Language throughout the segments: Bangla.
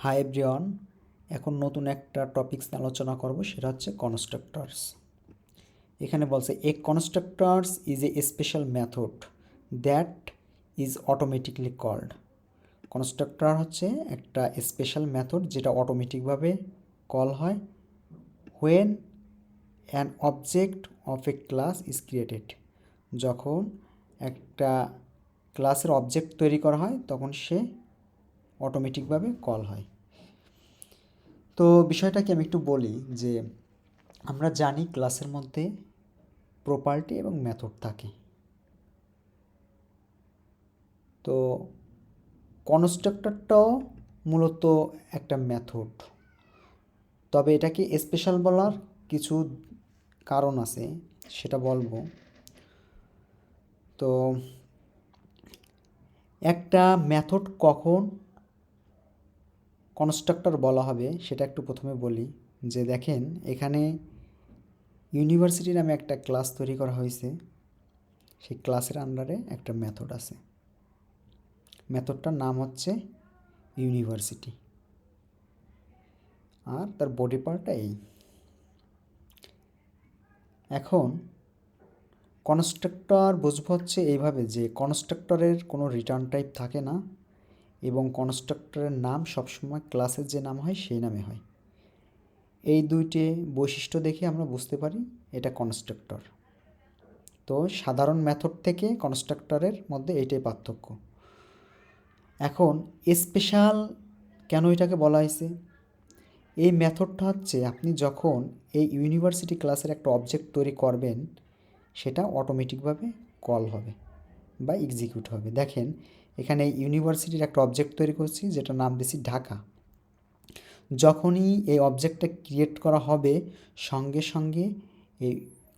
হাই এভরিওয়ান, এখন নতুন একটা টপিকস আলোচনা করব, সেটা হচ্ছে কনস্ট্রাক্টরস। এখানে বলছে a constructors is a special method that is automatically called. Constructor হচ্ছে একটা স্পেশাল মেথড যেটা অটোমেটিকভাবে কল হয় when an object of a class is created. যখন একটা ক্লাসের অবজেক্ট তৈরি করা হয় তখন সে অটোমেটিকভাবে কল হয়। তো বিষয়টাকে আমি একটু বলি যে আমরা জানি ক্লাসের মধ্যে প্রপার্টি এবং মেথড থাকে। তো কনস্ট্রাক্টরটাও মূলত একটা মেথড, তবে এটাকে স্পেশাল বলার কিছু কারণ আছে, সেটা বলবো। তো একটা মেথড কখন কনস্ট্রাক্টর বলা হবে সেটা একটু প্রথমে বলি। যে দেখেন, এখানে ইউনিভার্সিটি নামে একটা ক্লাস তৈরি করা হয়েছে, সেই ক্লাসের আন্ডারে একটা মেথড আছে। মেথডটার নাম হচ্ছে ইউনিভার্সিটি, আর তার বডি পার্টটা এই। এখন কনস্ট্রাক্টর বুঝবো হচ্ছে এইভাবে যে কনস্ট্রাক্টরের কোনো রিটার্ন টাইপ থাকে না এবং কনস্ট্রাক্টরের নাম সবসময় ক্লাসের যে নাম হয় সেই নামে হয়। এই দুইটি বৈশিষ্ট্য দেখে আমরা বুঝতে পারি এটা কনস্ট্রাক্টর। তো সাধারণ মেথড থেকে কনস্ট্রাক্টরের মধ্যে এইটাই পার্থক্য। এখন স্পেশাল কেন এটাকে বলা হয়েছে? এই মেথডটা হচ্ছে আপনি যখন এই ইউনিভার্সিটি ক্লাসের একটা অবজেক্ট তৈরি করবেন সেটা অটোমেটিকভাবে কল হবে বা এক্সিকিউট হবে। দেখেন, এখানে ইউনিভার্সিটির একটা অবজেক্ট তৈরি করছি যেটার নাম দিয়েছি ঢাকা। যখনই এই অবজেক্টটা ক্রিয়েট করা হবে সঙ্গে সঙ্গে এই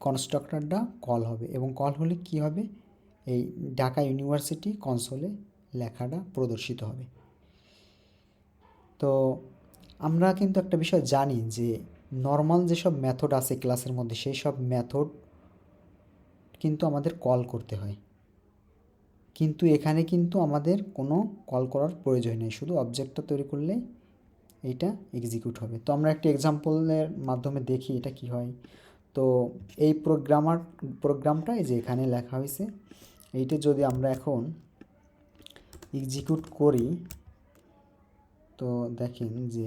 কনস্ট্রাক্টরটা কল হবে, এবং কল হলে কি হবে, এই ঢাকা ইউনিভার্সিটি কনসোলে লেখাটা প্রদর্শিত হবে। তো আমরা কিন্তু একটা বিষয় জানি যে নর্মাল যেসব মেথড আছে ক্লাসের মধ্যে সেই সব মেথড কিন্তু আমাদের কল করতে হয়, কিন্তু এখানে কিন্তু আমাদের কোনো কল করার প্রয়োজন নেই, শুধু অবজেক্টটা তৈরি করলে এইটা এক্সিকিউট হবে। তো আমরা একটা এক্সাম্পলের মাধ্যমে দেখি এটা কি হয়। তো এই প্রোগ্রামটা এই যে এখানে লেখা হয়েছে, এইটা যদি আমরা এখন এক্সিকিউট করি তো দেখেন যে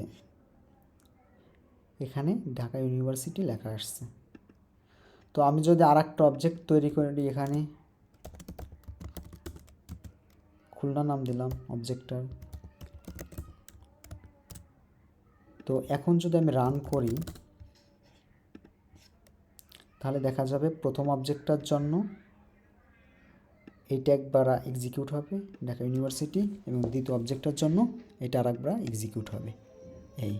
এখানে ঢাকা ইউনিভার্সিটি লেখা আসছে। তো আমি যদি আর একটা অবজেক্ট তৈরি করি, এখানে খুলনা নাম দিলাম অবজেক্টটার। তো এখন যদি আমি রান করি তাহলে দেখা যাবে প্রথম অবজেক্টটার জন্য এইটা একবার এক্সিকিউট হবে ঢাকা ইউনিভার্সিটি, এবং দ্বিতীয় অবজেক্টটার জন্য এটা আরেকবার এক্সিকিউট হবে এই।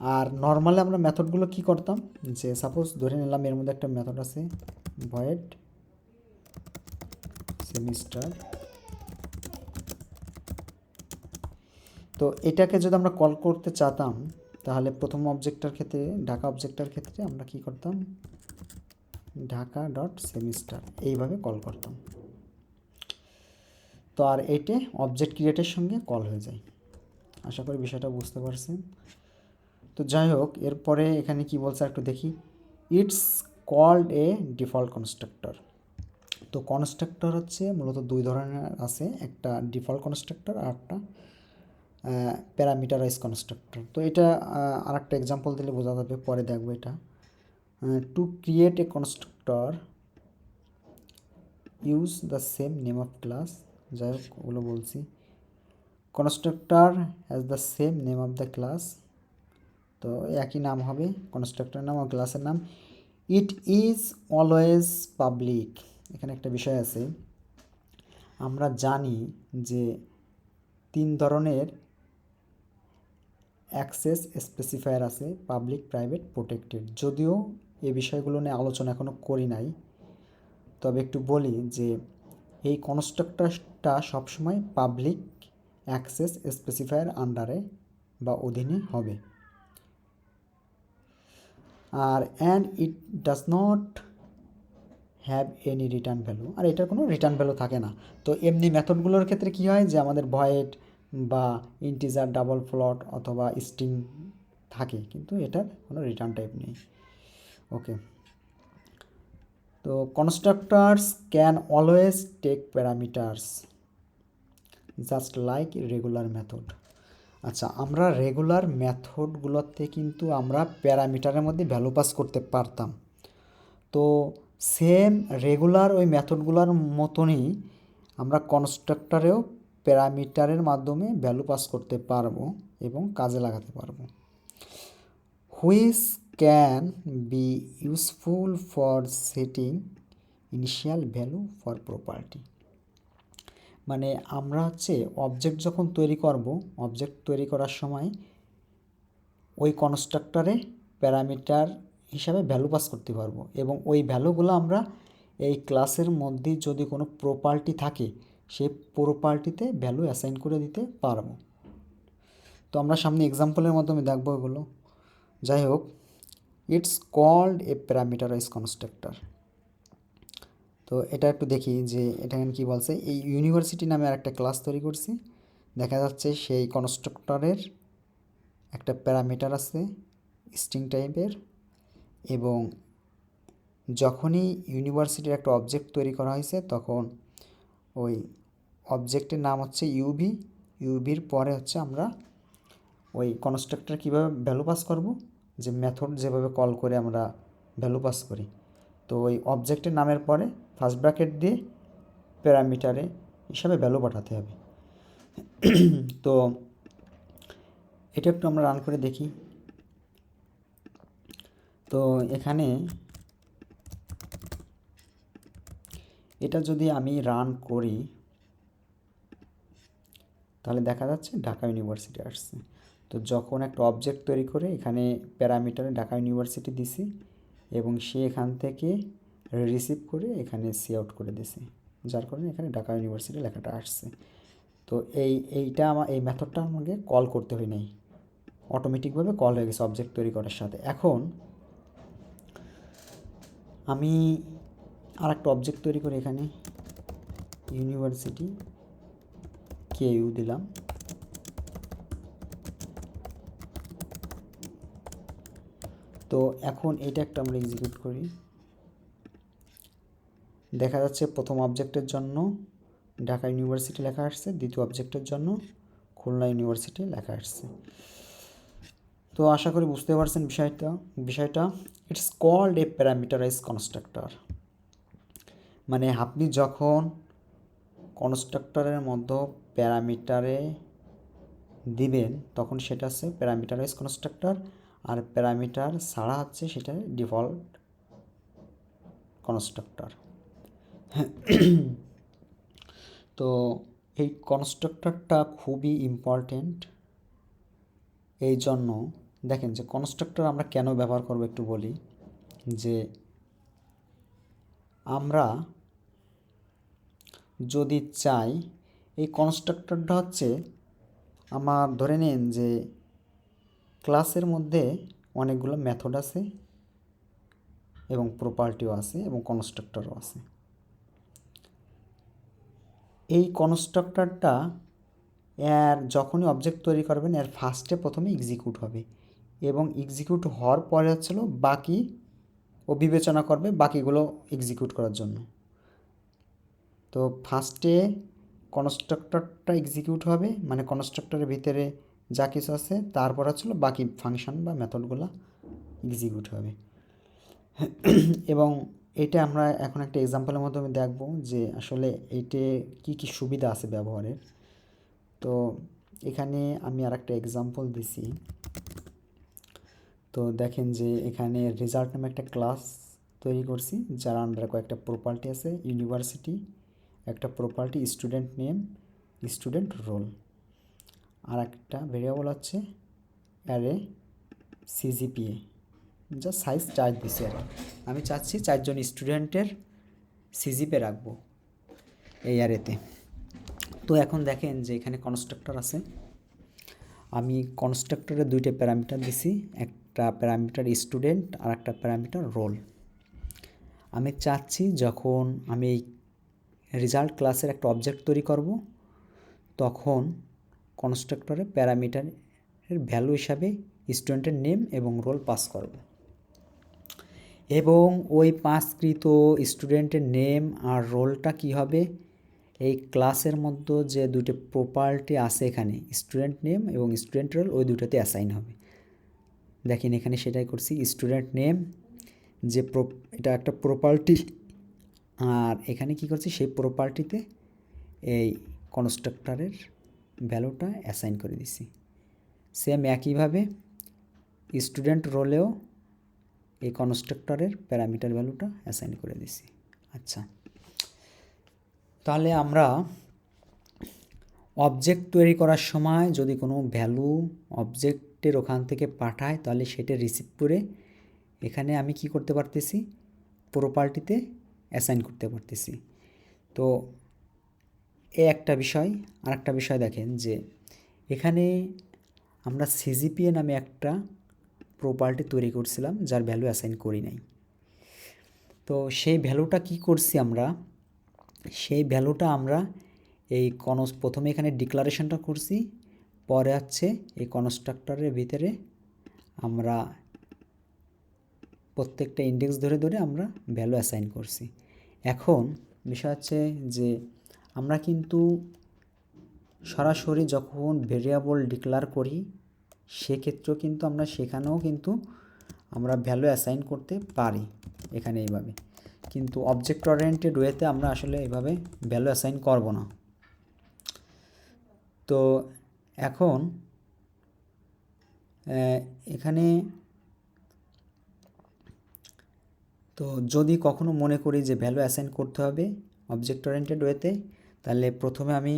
আর নর্মালি আমরা মেথডগুলো কি করতাম, যে সাপোজ ধরে নিলাম এর মধ্যে একটা মেথড আছে ভয়েড সেমিস্টার। তো এটাকে যদি আমরা কল করতে চাতাম তাহলে প্রথম অবজেক্টটার ক্ষেত্রে ঢাকা অবজেক্টটার ক্ষেত্রে আমরা কি করতাম, ঢাকা ডট সেমিস্টার এইভাবে কল করতাম। তো আর এইটে অবজেক্ট ক্রিয়েটের সঙ্গে কল হয়ে যায়। আশা করি বিষয়টা বুঝতে পারছেন। তো যাই হোক, এরপরে এখানে কি বলছে একটু দেখি। It's called a default constructor. তো কনস্ট্রাক্টর হচ্ছে মূলত দুই ধরনের আছে, একটা ডিফল্ট কনস্ট্রাক্টর আর একটা প্যারামিটারাইজ কনস্ট্রাক্টর। তো এটা আর একটা এক্সাম্পল দিলে বোঝা যাবে, পরে দেখবো এটা। To create a constructor use the same name of class. যাই হোক, ওগুলো বলছি। Constructor has the same name of the class, তো একই নাম হবে কনস্ট্রাক্টরের নাম ও ক্লাসের নাম। It is always public. এখানে একটা বিষয় আছে, আমরা জানি যে তিন ধরনের অ্যাক্সেস স্পেসিফায়ার আছে, পাবলিক, প্রাইভেট, প্রোটেক্টেড। যদিও এই বিষয়গুলো নিয়ে আলোচনা এখনও করি নাই, তবে একটু বলি যে এই কনস্ট্রাক্টরটা সবসময় পাবলিক অ্যাক্সেস স্পেসিফায়ার আন্ডারে বা অধীনে হবে। আর and it does not have any return value, আর এটার কোনো রিটার্ন ভ্যালু থাকে না। তো এমনি মেথডগুলোর ক্ষেত্রে কী হয় যে আমাদের ভয়েড বা ইন্টিজার, ডাবল ফ্লোট অথবা স্ট্রিং থাকে, কিন্তু এটার কোনো রিটার্ন টাইপ নেই। ওকে, তো constructors can always take parameters just like regular method. আচ্ছা, আমরা রেগুলার মেথডগুলোতে কিন্তু আমরা প্যারামিটারের মধ্যে ভ্যালু পাস করতে পারতাম। তো সেম রেগুলার ওই মেথডগুলোর মতনই আমরা কনস্ট্রাক্টরেও প্যারামিটারের মাধ্যমে ভ্যালু পাস করতে পারবো এবং কাজে লাগাতে পারবো, which can be useful for setting initial value for property. মানে আমরা হচ্ছে অবজেক্ট যখন তৈরি করব, অবজেক্ট তৈরি করার সময় ওই কনস্ট্রাক্টরে প্যারামিটার হিসাবে ভ্যালু পাস করতে পারবো এবং ওই ভ্যালুগুলো আমরা এই ক্লাসের মধ্যে যদি কোনো প্রপার্টি থাকে সেই প্রপার্টিতে ভ্যালু অ্যাসাইন করে দিতে পারবো। তো আমরা সামনে এক্সাম্পলের মাধ্যমে দেখবো এগুলো। যাই হোক, it's called a parameterize constructor. তো এটা একটু দেখি যে এটা এখানে কী বলছে। এই ইউনিভার্সিটি নামে আর একটা ক্লাস তৈরি করছি, দেখা যাচ্ছে সেই কনস্ট্রাক্টরের একটা প্যারামিটার আছে স্ট্রিং টাইপের, এবং যখনই ইউনিভার্সিটির একটা অবজেক্ট তৈরি করা হয়েছে তখন ওই অবজেক্টের নাম হচ্ছে ইউভি, ইউভির পরে হচ্ছে আমরা ওই কনস্ট্রাক্টর কীভাবে ভ্যালু পাস করব, যে মেথড যেভাবে কল করে আমরা ভ্যালু পাস করি। তো ওই অবজেক্টের নামের পরে ফার্স্ট ব্র্যাকেট দিয়ে প্যারামিটারে হিসাবে ভ্যালু পাঠাতে হবে। তো এটা একটু আমরা রান করে দেখি। তো এখানে এটা যদি আমি রান করি তাহলে দেখা যাচ্ছে ঢাকা ইউনিভার্সিটি আসছে। তো যখন একটা অবজেক্ট তৈরি করে এখানে প্যারামিটারে ঢাকা ইউনিভার্সিটি দিছি এবং সে এখান থেকে রিসিভ করে এখানে সি আউট করে দিছে, যার কারণে এখানে ঢাকা ইউনিভার্সিটি লেখাটা আসছে। তো এইটা এই মেথডটা আমাকে কল করতে হয় নাই, অটোমেটিকভাবে কল হয়ে গেছে অবজেক্ট তৈরি করার সাথে। এখন আমি আর একটা অবজেক্ট তৈরি করি, এখানে ইউনিভার্সিটি কেইউ দিলাম। তো এখন এটা একটা আমরা এক্সিকিউট করি, দেখা যাচ্ছে প্রথম অবজেক্টের জন্য ঢাকা ইউনিভার্সিটি লেখা আসছে, দ্বিতীয় অবজেক্টের জন্য খুলনা ইউনিভার্সিটি লেখা আসছে। তো আশা করি বুঝতে পারছেন বিষয়টা। It's called a parameterize constructor. মানে আপনি যখন কনস্ট্রাক্টরের মধ্যে প্যারামিটারে দিবেন তখন সেটা হচ্ছে প্যারামিটারাইজ কনস্ট্রাক্টর, আর প্যারামিটার ছাড়া হচ্ছে সেটা ডিফল্ট কনস্ট্রাক্টর। তো এই কনস্ট্রাক্টরটা খুবই ইম্পর্টেন্ট। এই জন্য দেখেন যে কনস্ট্রাক্টর আমরা কেন ব্যবহার করব একটু বলি। যে আমরা যদি চাই, এই কনস্ট্রাক্টরটা হচ্ছে আমার ধরে নিন যে ক্লাসের মধ্যে অনেকগুলো মেথড আছে এবং প্রপার্টিও আছে এবং কনস্ট্রাক্টরও আছে। এই কনস্ট্রাক্টরটা এর যখনই অবজেক্ট তৈরি করবেন এর ফার্স্টে প্রথমে এক্সিকিউট হবে এবং এক্সিকিউট হওয়ার পরে হচ্ছিল বাকি ও বিবেচনা করবে বাকিগুলো এক্সিকিউট করার জন্য। তো ফার্স্টে কনস্ট্রাক্টরটা এক্সিকিউট হবে, মানে কনস্ট্রাক্টরের ভিতরে যা কিছু আছে, তারপর হচ্ছিল বাকি ফাংশন বা মেথডগুলো এক্সিকিউট হবে। এবং এটা আমরা এখন একটা এক্সাম্পলের মাধ্যমে দেখব যে আসলে এইটে কী কী সুবিধা আছে ব্যবহারের। তো এখানে আমি আর একটা এক্সাম্পল দিছি। তো দেখেন যে এখানে রেজাল্ট নামে একটা ক্লাস তৈরি করছি যার আন্ডারে কয়েকটা প্রপার্টি আছে, ইউনিভার্সিটি একটা property, student name, student roll, আর একটা ভেরিয়েবল আছে অ্যারে সিজিপিএ, যা সাইজ 4 দিছে আর কি। আমি চাচ্ছি 4 জন স্টুডেন্টের সিজিপিএ রাখবো এই অ্যারেতে। তো এখন দেখেন যে এখানে কনস্ট্রাক্টর আছে, আমি কনস্ট্রাক্টরে দুইটা প্যারামিটার দিছি, একটা প্যারামিটার স্টুডেন্ট আর একটা প্যারামিটার রোল। আমি চাচ্ছি যখন আমি এই রেজাল্ট ক্লাসের একটা অবজেক্ট তৈরি করব তখন কনস্ট্রাক্টরে প্যারামিটারের ভ্যালু হিসাবে স্টুডেন্টের নেম এবং রোল পাস করব এবং ওই পাসকৃত স্টুডেন্টের নেম আর রোলটা কি হবে, এই ক্লাসের মধ্যে যে দুটো প্রপার্টি আছে এখানে স্টুডেন্ট নেম এবং স্টুডেন্ট রোল ওই দুটোতে অ্যাসাইন হবে। দেখেন এখানে সেটাই করছি, স্টুডেন্ট নেম যে এটা একটা প্রপার্টি, আর এখানে কি করছি সেই প্রপার্টিতে এই কনস্ট্রাক্টরের ভ্যালুটা অ্যাসাইন করে দিছি। সেম একইভাবে স্টুডেন্ট রোলেও এই কনস্ট্রাক্টরের প্যারামিটার ভ্যালুটা অ্যাসাইন করে দিছি। আচ্ছা, তাহলে আমরা অবজেক্ট তৈরি করার সময় যদি কোনো ভ্যালু অবজেক্টের ওখান থেকে পাঠায় তাহলে সেটা রিসিভ করে এখানে আমি কি করতে পারতেছি, প্রপার্টিতে অ্যাসাইন করতে পারতেছি। তো এই একটা বিষয়। আর একটা বিষয় দেখেন যে এখানে আমরা সিজিপিএ নামে একটা প্রপার্টি তৈরি করছিলাম যার ভ্যালু অ্যাসাইন করি নাই। তো সেই ভ্যালুটা কি করছি আমরা, সেই ভ্যালুটা আমরা এই প্রথমে এখানে ডিক্লারেশনটা করছি, পরে হচ্ছে এই কনস্ট্রাক্টরের ভিতরে আমরা প্রত্যেকটা ইন্ডেক্স ধরে ধরে আমরা ভ্যালু অ্যাসাইন করছি। এখন বিষয় হচ্ছে যে আমরা কিন্তু সরাসরি যখন ভেরিয়েবল ডিক্লার করি সেক্ষেত্রেও কিন্তু আমরা সেখানেও কিন্তু আমরা ভ্যালু অ্যাসাইন করতে পারি এখানে এইভাবে, কিন্তু অবজেক্ট ওরিয়েন্টেড ওয়েতে আমরা আসলে এইভাবে ভ্যালু অ্যাসাইন করব না। তো এখন এখানে তো যদি কখনো মনে করি যে ভ্যালু অ্যাসাইন করতে হবে অবজেক্ট ওরিয়েন্টেড ওয়েতে, তাহলে প্রথমে আমি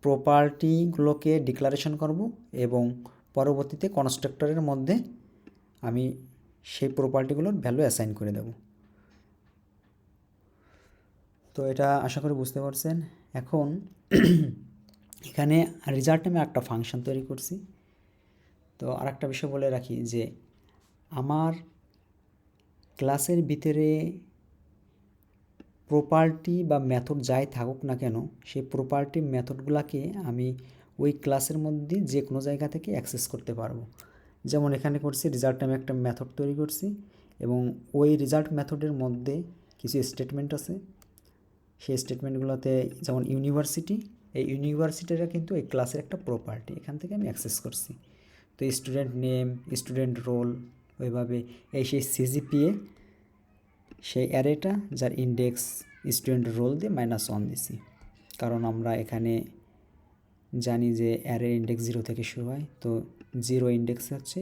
প্রপার্টিগুলোকে ডিক্লারেশন করব এবং পরবর্তীতে কনস্ট্রাক্টরের মধ্যে আমি সেই প্রপার্টিগুলোর ভ্যালু অ্যাসাইন করে দেব। তো এটা আশা করি বুঝতে পারছেন। এখন এখানে রেজাল্ট নামে একটা ফাংশন তৈরি করছি। তো আর একটা বিষয় বলে রাখি যে আমার ক্লাসের ভিতরে প্রপার্টি বা মেথড যাই থাকুক না কেন সেই প্রপার্টি মেথডগুলোকে আমি ওই ক্লাসের মধ্যে যে কোনো জায়গা থেকে অ্যাক্সেস করতে পারবো। যেমন এখানে করছি রেজাল্ট নামে একটা মেথড তৈরি করছি এবং ওই রেজাল্ট মেথডের মধ্যে কিছু স্টেটমেন্ট আছে, সেই স্টেটমেন্টগুলোতে যেমন ইউনিভার্সিটি, এই ইউনিভার্সিটিটা কিন্তু এই ক্লাসের একটা প্রপার্টি, এখান থেকে আমি অ্যাক্সেস করছি। তো স্টুডেন্ট নেম, স্টুডেন্ট রোল, ওইভাবে এই সেই সিজিপিএ সেই অ্যারেটা যার ইন্ডেক্স স্টুডেন্ট রোল দিয়ে -1 দিছি, কারণ আমরা এখানে জানি যে অ্যারে ইন্ডেক্স 0 থেকে শুরু হয়। তো 0 ইন্ডেক্স হচ্ছে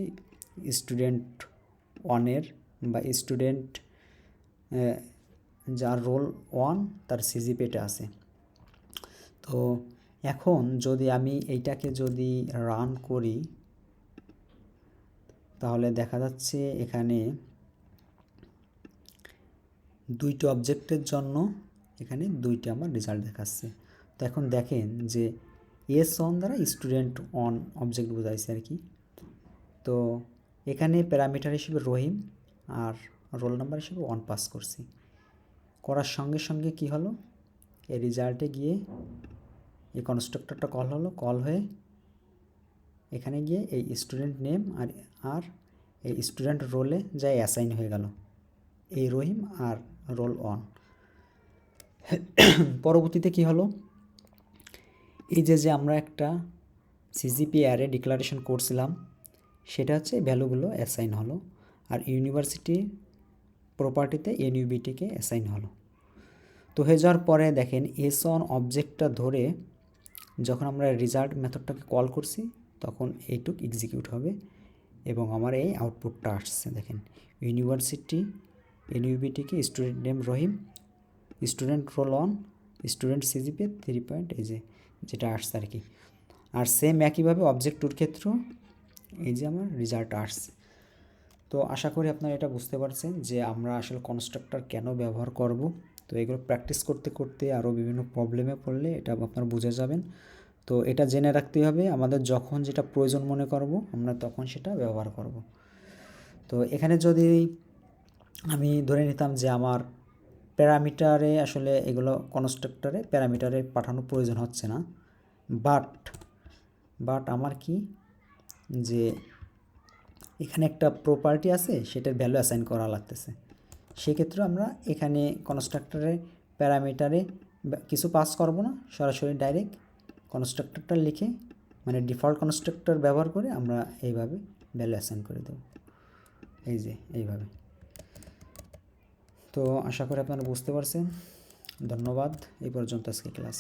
স্টুডেন্ট 1-এর বা স্টুডেন্ট যার রোল 1 তার সিজিপিএটা আছে। তো এখন যদি আমি এইটাকে যদি রান করি তাহলে দেখা যাচ্ছে এখানে দুইটা অবজেক্টের জন্য এখানে দুইটা আমার রেজাল্ট দেখাচ্ছে। তো এখন দেখেন যে S1 দ্বারা স্টুডেন্ট 1 অবজেক্ট বোঝাইছে আর কি। তো এখানে প্যারামিটার হিসেবে রহিম আর রোল নাম্বার হিসেবে 1 পাস করছি, করার সঙ্গে সঙ্গে কি হলো, এই রেজাল্টে গিয়ে এই কনস্ট্রাক্টরটা কল হলো, কল হয়ে এখানে গিয়ে এই স্টুডেন্ট নেম আর এই স্টুডেন্ট রোলে যাই অ্যাসাইন হয়ে গেল এই রহিম আর রোল 1। পরবর্তীতে কি হলো, এই যে আমরা একটা সিজিপি অ্যারে ডিক্লারেশন করছিলাম সেটা হচ্ছে ভ্যালুগুলো অ্যাসাইন হলো, আর ইউনিভার্সিটি প্রপার্টিতে এনইউবিটিকে অ্যাসাইন হলো। তো হয়ে যাওয়ার পরে দেখেন S1 অবজেক্টটা ধরে যখন আমরা রেজাল্ট মেথডটাকে কল করছি তখন এইটুক এক্সিকিউট হবে এবং আমার এই আউটপুটটা আসছে। দেখেন ইউনিভার্সিটি এনইউবিটিকে স্টুডেন্ট নেম রহিম, স্টুডেন্ট রোল 1, স্টুডেন্ট সিজিপিএ 3 এই যে যেটা আসছে আর কি। আর সেম একইভাবে অবজেক্ট টুর ক্ষেত্রেও এই যে আমার রেজাল্ট আসছে। তো আশা করি আপনারা এটা বুঝতে পারছেন যে আমরা আসলে কনস্ট্রাক্টর কেন ব্যবহার করব। তো এগুলো প্র্যাকটিস করতে করতে আরও বিভিন্ন প্রবলেমে পড়লে এটা আপনারা বুঝে যাবেন। তো এটা জেনে রাখতে হবে, আমাদের যখন যেটা প্রয়োজন মনে করব আমরা তখন সেটা ব্যবহার করব। তো এখানে যদি আমি ধরে নিতাম যে আমার প্যারামিটারে আসলে এগুলো কনস্ট্রাক্টরে প্যারামিটারে পাঠানোর প্রয়োজন হচ্ছে না, বাট বাট আমার কি যে এখানে একটা প্রপার্টি আছে, সেটার ভ্যালু অ্যাসাইন করা লাগতেছে। সেক্ষেত্রে আমরা এখানে কনস্ট্রাক্টরের প্যারামিটারে কিছু পাস করব না, সরাসরি ডাইরেক্ট কনস্ট্রাক্টরটা লিখে মানে ডিফল্ট কনস্ট্রাক্টর ব্যবহার করে আমরা এইভাবে ভ্যালু অ্যাসাইন করে দেব, এই যে এইভাবে। তো আশা করি আপনারা বুঝতে পারছেন। ধন্যবাদ। এই পর্যন্ত আজকে ক্লাস।